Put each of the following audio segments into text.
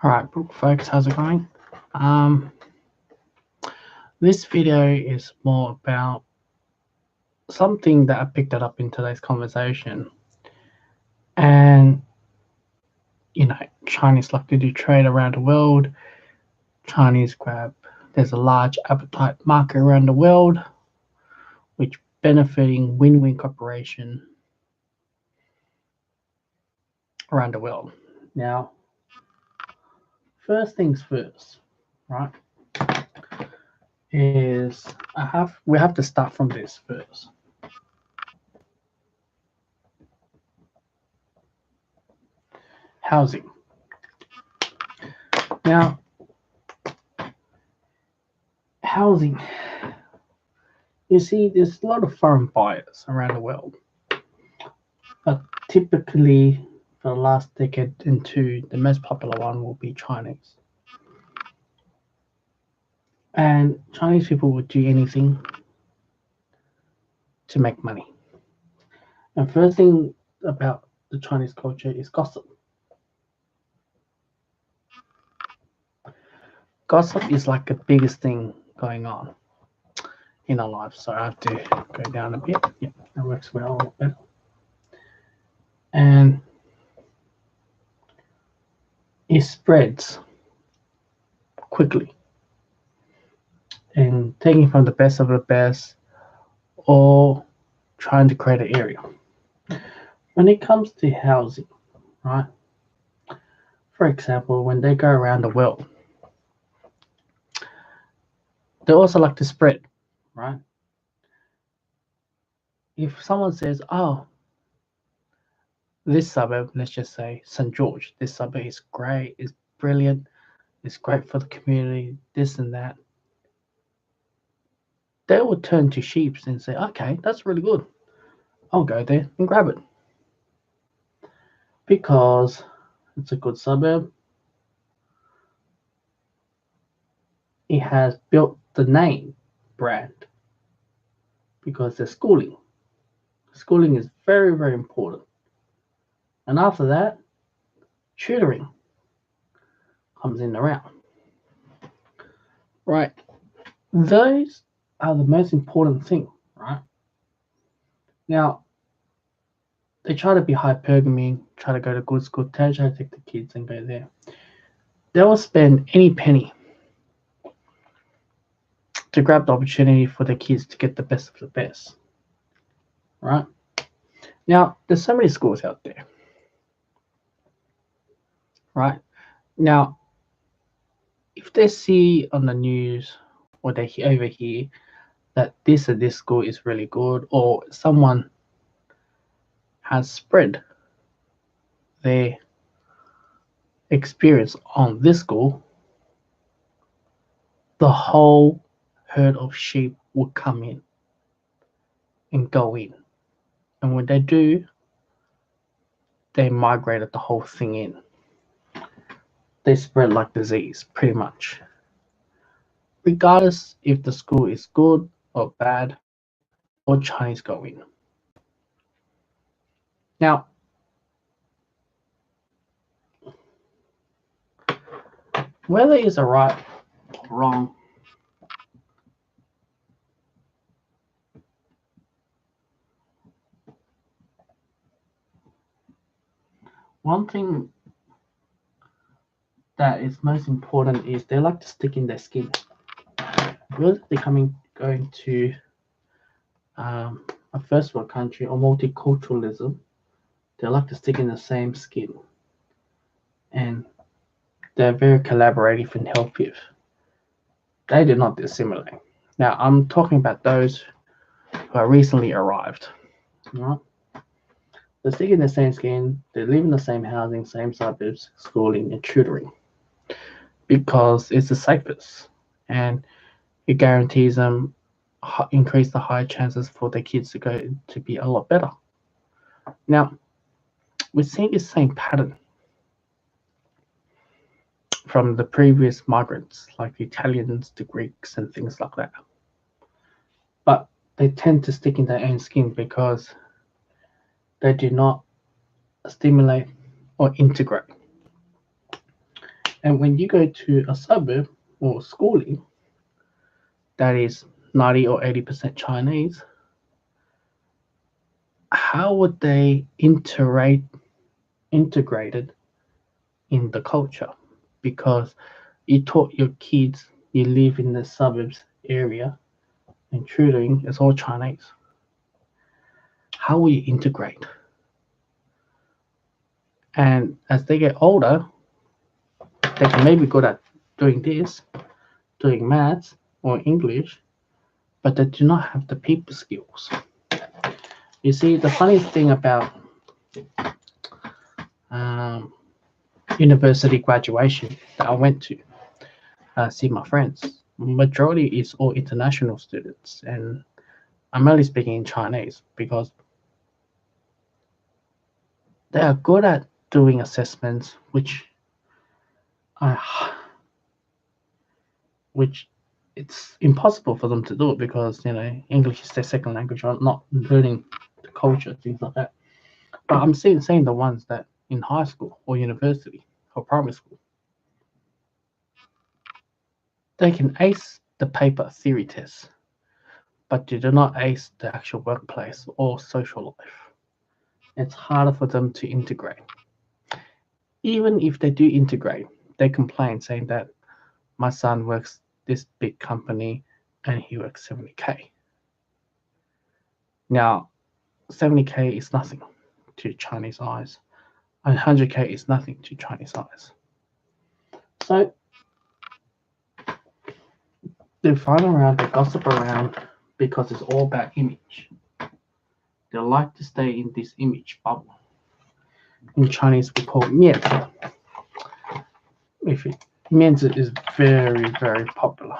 All right, Brook folks, how's it going? Um, this video is more about something that I picked it up in today's conversation. And, Chinese like to do trade around the world. There's a large appetite market around the world, which benefiting win-win cooperation around the world. Now, first things first, right? We have to start from this first. Housing. Now, housing. You see, there's a lot of foreign buyers around the world, but typically for the last decade into the most popular one will be Chinese. And Chinese people would do anything to make money. And first thing about the Chinese culture is gossip. Gossip is like the biggest thing going on in our lives. So I have to go down a bit. Yeah, that works well a lot better. And it spreads quickly. And taking from the best of the best or trying to create an area. When it comes to housing, right? For example, when they go around the world, they also like to spread, right? If someone says, oh, this suburb, let's just say St. George, this suburb is great, it's brilliant, it's great for the community, this and that, they will turn to Sheeps and say, okay, that's really good. I'll go there and grab it. Because it's a good suburb. It has built the name brand because the schooling. Schooling is very, very important. And after that, tutoring comes in around. Right. Those are the most important thing, right? Now, they try to be hypergamy, try to go to good school, try to take the kids and go there. They will spend any penny to grab the opportunity for the kids to get the best of the best, right? Now, there's so many schools out there, right? Now, if they see on the news or they overhear that this or this school is really good, or someone has spread their experience on this school, the whole herd of sheep will come in and go in. And when they do, they migrated the whole thing in. They spread like disease, pretty much. Regardless if the school is good or bad, or Chinese go in. Now, whether it's a right or wrong, one thing that is most important is they like to stick in their skin. Whether they're going to a first world country or multiculturalism, they like to stick in the same skin. And they're very collaborative and helpful. They do not dissimulate. Now, I'm talking about those who are recently arrived. Right? They stick in the same skin, they live in the same housing, same suburbs, schooling and tutoring. Because it's the safest. And it guarantees them increase the high chances for their kids to go to be a lot better. Now, we're seeing the same pattern from the previous migrants, like the Italians, the Greeks, and things like that. But they tend to stick in their own skin because they do not stimulate or integrate. And when you go to a suburb or schooling that is 90 or 80% Chinese, how would they integrated in the culture? Because you taught your kids you live in the suburbs area and tutoring is all Chinese. How will you integrate? And as they get older, they can maybe good at doing this, doing maths or English, but they do not have the people skills. You see, the funniest thing about um, university graduation that I went to see my friends, majority is all international students, and I'm only speaking in Chinese because they are good at doing assessments, I, which it's impossible for them to do it because English is their second language, or not learning the culture, things like that. But I'm seeing the ones that in high school or university or primary school, they can ace the paper theory test, but they do not ace the actual workplace or social life. It's harder for them to integrate. Even if they do integrate, they complain saying that my son works this big company and he works 70K. Now, 70K is nothing to Chinese eyes, and 100K is nothing to Chinese eyes. So they find around, they gossip around because it's all about image. They like to stay in this image bubble. In Chinese, we call it 面子. If 面子 is very, very popular.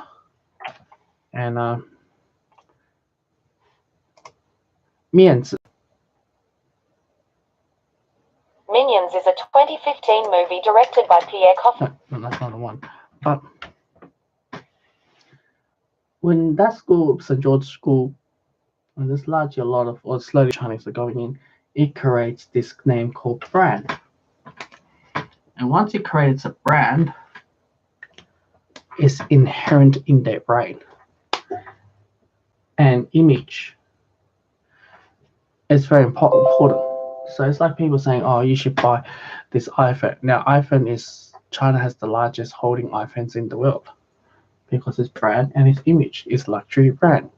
And 面子 Minions is a 2015 movie directed by Pierre Coffin. No, that's not the one. But when that school, St. George School, and there's largely a lot of, or slowly Chinese are going in, it creates this name called brand. And once it creates a brand, it's inherent in their brain. And image is very important. So it's like people saying, oh, you should buy this iPhone. Now, China has the largest holding iPhones in the world because its brand and its image is luxury brand.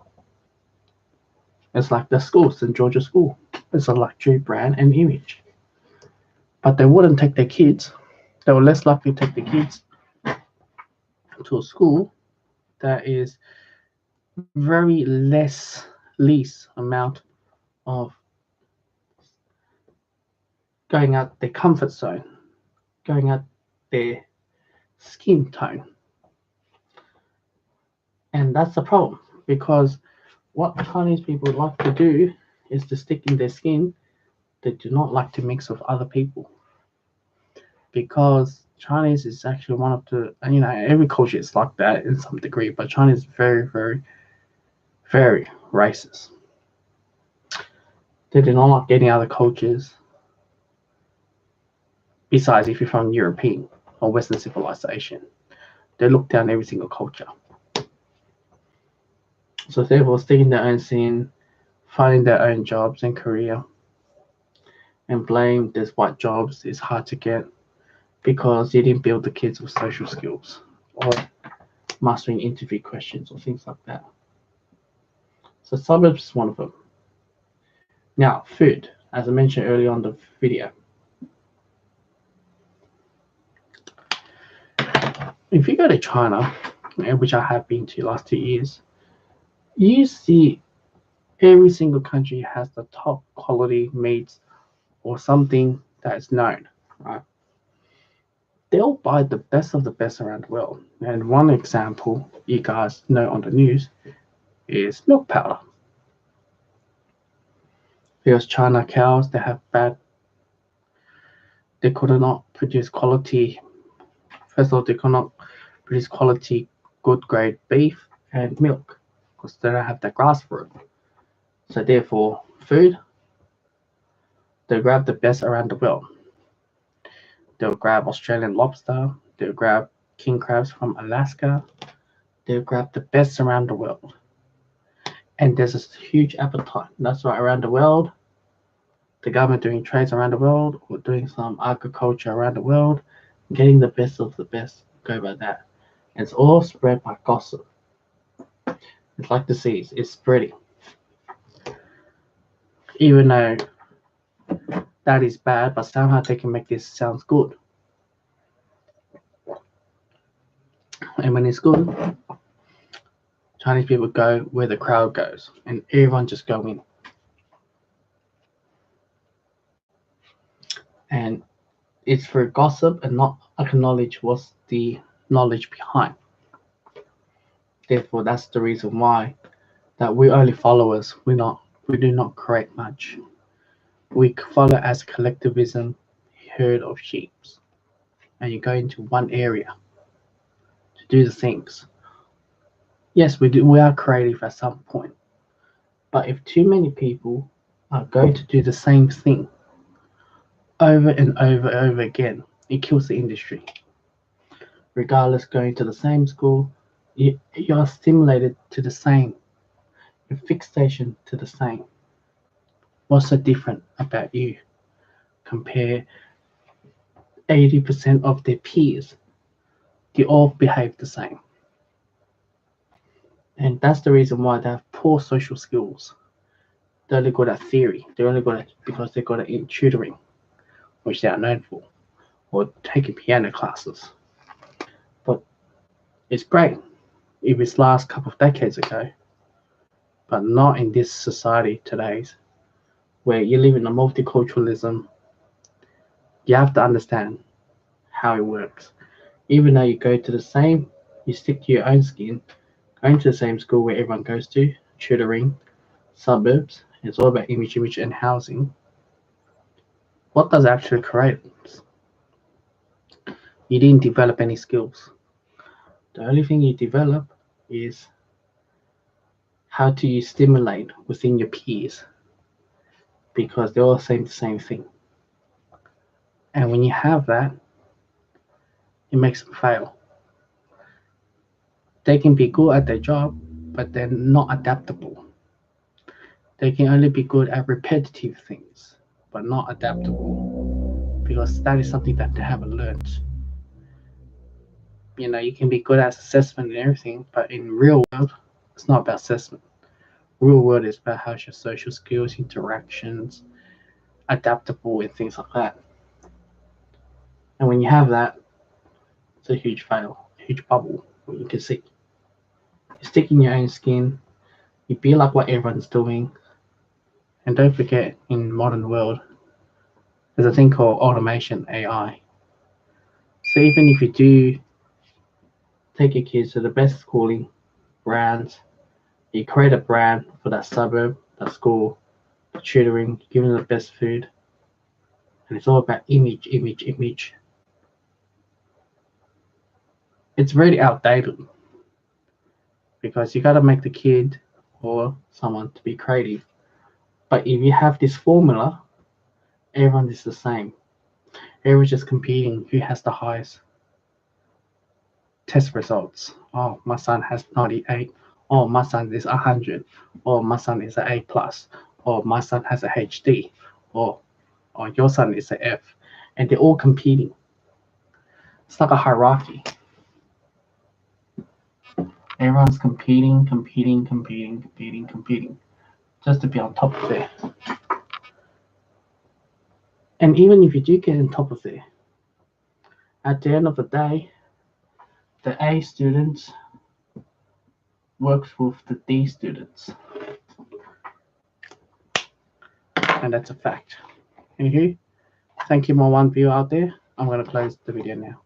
It's like the school, St. George's School. It's a luxury brand and image. But they wouldn't take their kids. They were less likely to take the kids to a school that is very least amount of going out their comfort zone, going out their skin tone. And that's the problem because what Chinese people like to do is to stick in their skin. They do not like to mix with other people because Chinese is actually one of the, every culture is like that in some degree, but China is very, very, very racist. They do not like any other cultures besides if you're from European or Western civilization. They look down every single culture. So therefore, sticking their own scene, finding their own jobs and career, and blame this white jobs is hard to get because you didn't build the kids with social skills or mastering interview questions or things like that. So suburbs is one of them. Now, food, as I mentioned earlier on the video. If you go to China, which I have been to last 2 years, you see every single country has the top quality meats or something that is known, right? They'll buy the best of the best around the world. And one example you guys know on the news is milk powder. Because China cows, they could not produce quality. First of all, they could not produce quality, good grade beef and milk because they don't have the grass for it. So therefore, food, they grab the best around the world. They'll grab Australian lobster, They'll grab king crabs from Alaska. They'll grab the best around the world. And there's this huge appetite. That's why around the world, the government doing trades around the world or doing some agriculture around the world, getting the best of the best, go by that. And it's all spread by gossip. It's like disease, it's spreading. Even though that is bad, but somehow they can make this sound good. And when it's good, Chinese people go where the crowd goes, and everyone just go in. And it's through gossip and not acknowledge what's the knowledge behind. Therefore, that's the reason why that we're only followers. We do not create much. We follow as collectivism, herd of sheep, and you go into one area to do the things. Yes, we are creative at some point, but if too many people are going to do the same thing over and over and over again, it kills the industry. Regardless, going to the same school, you're stimulated to the same, your fixation to the same. What's so different about you? Compare 80% of their peers, they all behave the same. And that's the reason why they have poor social skills. They're only good at theory. They're only good at because they're good at tutoring, which they are known for, or taking piano classes. But it's great if it's last couple of decades ago, but not in this society today, where you live in a multiculturalism. You have to understand how it works. Even though you go to the same, you stick to your own skin, going to the same school where everyone goes to, tutoring, suburbs, it's all about image, and housing. What does it actually create? You didn't develop any skills. The only thing you develop is how do you stimulate within your peers, because they're all saying the same thing. And when you have that, it makes them fail. They can be good at their job, but they're not adaptable. They can only be good at repetitive things, but not adaptable, because that is something that they haven't learned. You can be good at assessment and everything, but in real world, it's not about assessment. Real world is about how's your social skills, interactions, adaptable, and things like that. And when you have that, it's a huge fail, huge bubble, what you can see. You stick in your own skin, you be like what everyone's doing, and don't forget, in modern world, there's a thing called automation, AI. So even if you do take your kids to the best schooling brands, you create a brand for that suburb, that school, the tutoring, give them the best food, and it's all about image. It's really outdated, because you got to make the kid or someone to be creative. But if you have this formula, everyone is the same. Everyone's just competing who has the highest test results. Oh, my son has 98. Oh, my son is 100. Oh, my son is an A plus. Or my son has a HD. Or your son is an F. And they're all competing. It's like a hierarchy. Everyone's competing, just to be on top of it. And even if you do get on top of it, at the end of the day, the A students works with the D students. And that's a fact. Anywho, thank you, my one viewer out there. I'm going to close the video now.